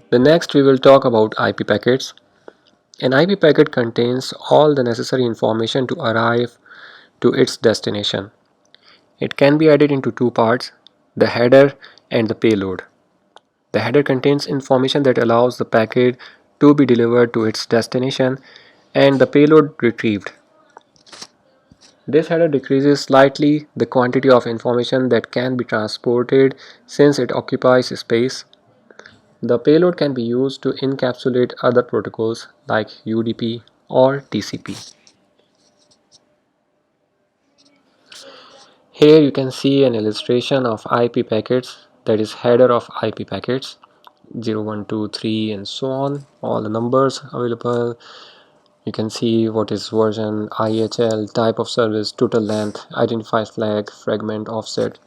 The next we will talk about IP packets. An IP packet contains all the necessary information to arrive to its destination. It can be added into two parts, the header and the payload. The header contains information that allows the packet to be delivered to its destination and the payload retrieved. This header decreases slightly the quantity of information that can be transported since it occupies space. The payload can be used to encapsulate other protocols like UDP or TCP. Here you can see an illustration of IP packets, that is header of IP packets 0, 1, 2, 3 and so on, all the numbers available. You can see what is version, IHL, type of service, total length, identify flag, fragment, offset.